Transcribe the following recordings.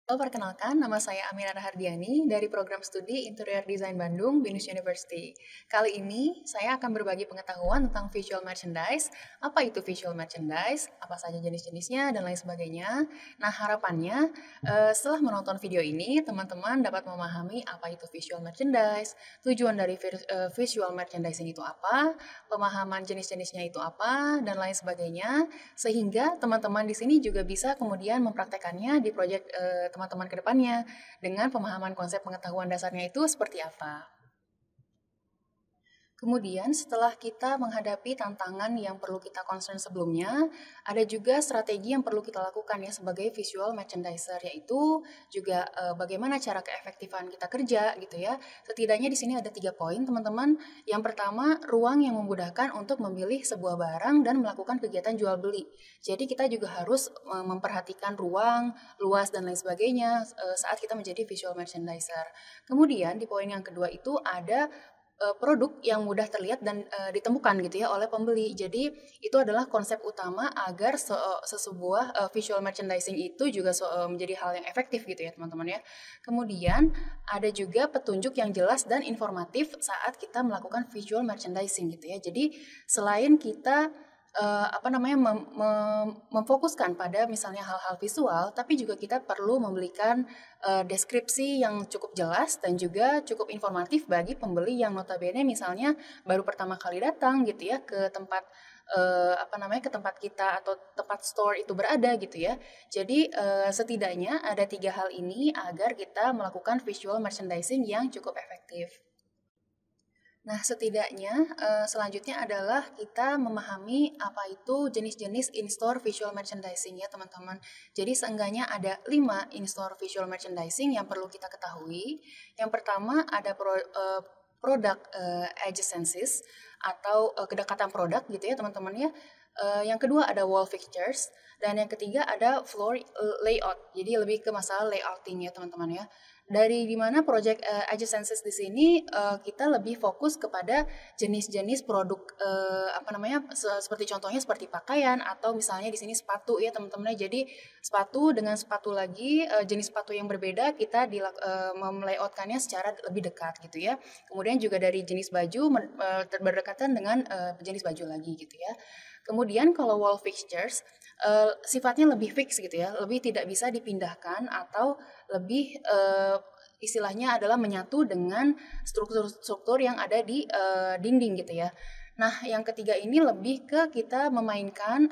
Halo, perkenalkan, nama saya Amira Rahardiani dari program studi Interior Design Bandung, BINUS University. Kali ini, saya akan berbagi pengetahuan tentang visual merchandise, apa itu visual merchandise, apa saja jenis-jenisnya, dan lain sebagainya. Nah, harapannya, setelah menonton video ini, teman-teman dapat memahami apa itu visual merchandise, tujuan dari visual merchandising itu apa, pemahaman jenis-jenisnya itu apa, dan lain sebagainya, sehingga teman-teman di sini juga bisa kemudian mempraktekannya di proyek teman-teman ke depannya dengan pemahaman konsep pengetahuan dasarnya itu seperti apa. Kemudian setelah kita menghadapi tantangan yang perlu kita concern sebelumnya, ada juga strategi yang perlu kita lakukan ya sebagai visual merchandiser, yaitu juga bagaimana cara keefektifan kita kerja gitu ya. Setidaknya di sini ada 3 poin teman-teman. Yang pertama, ruang yang memudahkan untuk memilih sebuah barang dan melakukan kegiatan jual beli. Jadi kita juga harus memperhatikan ruang, luas dan lain sebagainya saat kita menjadi visual merchandiser. Kemudian di poin yang kedua itu ada produk yang mudah terlihat dan ditemukan gitu ya oleh pembeli. Jadi itu adalah konsep utama agar sebuah visual merchandising itu juga menjadi hal yang efektif gitu ya teman-teman ya. Kemudian ada juga petunjuk yang jelas dan informatif saat kita melakukan visual merchandising gitu ya. Jadi selain kita memfokuskan pada misalnya hal-hal visual, tapi juga kita perlu memberikan deskripsi yang cukup jelas dan juga cukup informatif bagi pembeli yang notabene misalnya baru pertama kali datang gitu ya ke tempat ke tempat kita atau tempat store itu berada gitu ya. Jadi setidaknya ada 3 hal ini agar kita melakukan visual merchandising yang cukup efektif. Nah, setidaknya selanjutnya adalah kita memahami apa itu jenis-jenis in-store visual merchandising ya teman-teman. Jadi seenggaknya ada 5 in-store visual merchandising yang perlu kita ketahui. Yang pertama ada product adjacencies atau kedekatan produk gitu ya teman-teman ya. Yang kedua ada wall fixtures dan yang ketiga ada floor layout. Jadi lebih ke masalah layouting ya teman-teman ya. Dari dimana project adjacencies di sini kita lebih fokus kepada jenis-jenis produk seperti contohnya seperti pakaian atau misalnya di sini sepatu ya teman-teman. Jadi sepatu dengan sepatu lagi jenis sepatu yang berbeda kita melayoutkannya secara lebih dekat gitu ya. Kemudian juga dari jenis baju berdekatan dengan jenis baju lagi gitu ya. Kemudian kalau wall fixtures sifatnya lebih fix gitu ya, lebih tidak bisa dipindahkan atau lebih istilahnya adalah menyatu dengan struktur-struktur yang ada di dinding gitu ya. Nah, yang ketiga ini lebih ke kita memainkan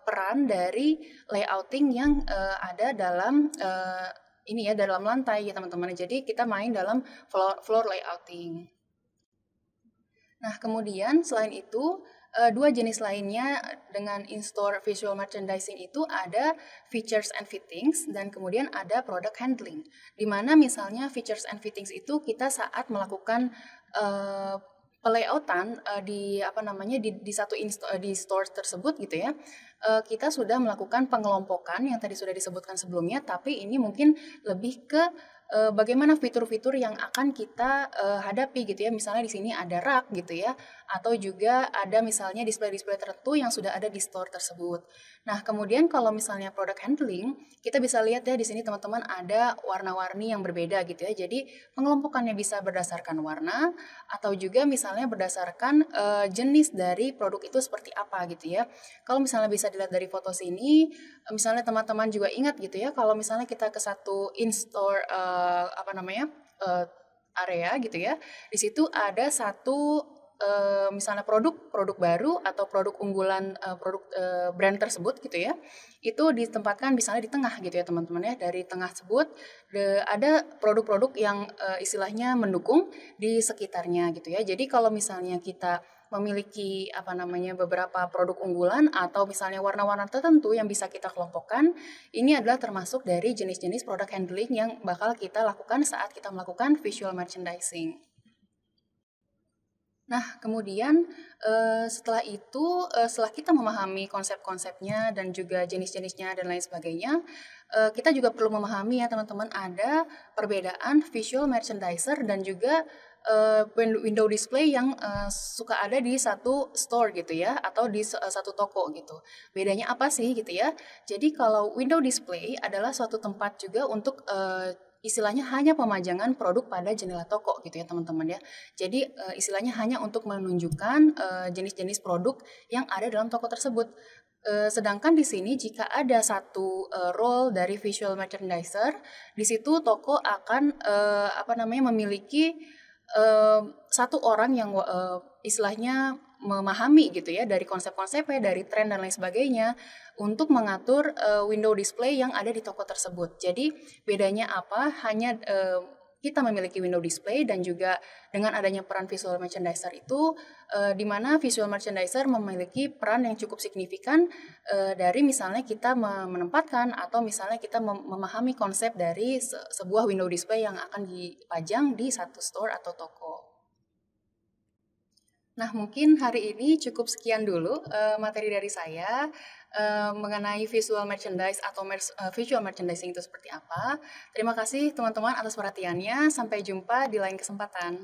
peran dari layouting yang ada dalam ini ya dalam lantai ya teman-teman. Jadi kita main dalam floor layouting. Nah, kemudian selain itu, dua jenis lainnya dengan in-store visual merchandising itu ada features and fittings dan kemudian ada product handling. Di mana misalnya features and fittings itu kita saat melakukan pelayoutan di store tersebut gitu ya. Kita sudah melakukan pengelompokan yang tadi sudah disebutkan sebelumnya, tapi ini mungkin lebih ke bagaimana fitur-fitur yang akan kita hadapi gitu ya. Misalnya di sini ada rak gitu ya, atau juga ada misalnya display-display tertentu yang sudah ada di store tersebut. Nah, kemudian kalau misalnya product handling, kita bisa lihat ya di sini teman-teman ada warna-warni yang berbeda gitu ya. Jadi pengelompokannya bisa berdasarkan warna atau juga misalnya berdasarkan jenis dari produk itu seperti apa gitu ya. Kalau misalnya bisa dilihat dari foto sini, misalnya teman-teman juga ingat gitu ya, kalau misalnya kita ke satu in-store area gitu ya, di situ ada satu misalnya produk baru atau produk unggulan brand tersebut gitu ya, itu ditempatkan misalnya di tengah gitu ya teman-teman ya. Dari tengah tersebut ada produk-produk yang istilahnya mendukung di sekitarnya gitu ya. Jadi kalau misalnya kita memiliki beberapa produk unggulan atau misalnya warna-warna tertentu yang bisa kita kelompokkan, ini adalah termasuk dari jenis-jenis product handling yang bakal kita lakukan saat kita melakukan visual merchandising. Nah, kemudian setelah itu, setelah kita memahami konsep-konsepnya dan juga jenis-jenisnya dan lain sebagainya, kita juga perlu memahami ya teman-teman ada perbedaan visual merchandiser dan juga window display yang suka ada di satu store gitu ya, atau di satu toko gitu. Bedanya apa sih gitu ya? Jadi kalau window display adalah suatu tempat juga untuk istilahnya hanya pemajangan produk pada jendela toko gitu ya teman-teman ya. Jadi istilahnya hanya untuk menunjukkan jenis-jenis produk yang ada dalam toko tersebut. Sedangkan di sini jika ada satu role dari visual merchandiser, di situ toko akan memiliki satu orang yang istilahnya memahami gitu ya dari konsep-konsepnya, dari tren dan lain sebagainya untuk mengatur window display yang ada di toko tersebut. Jadi bedanya apa? Hanya kita memiliki window display dan juga dengan adanya peran visual merchandiser itu di mana visual merchandiser memiliki peran yang cukup signifikan dari misalnya kita menempatkan atau misalnya kita memahami konsep dari sebuah window display yang akan dipajang di satu store atau toko. Nah, mungkin hari ini cukup sekian dulu materi dari saya mengenai visual merchandise atau visual merchandising itu seperti apa. Terima kasih teman-teman atas perhatiannya. Sampai jumpa di lain kesempatan.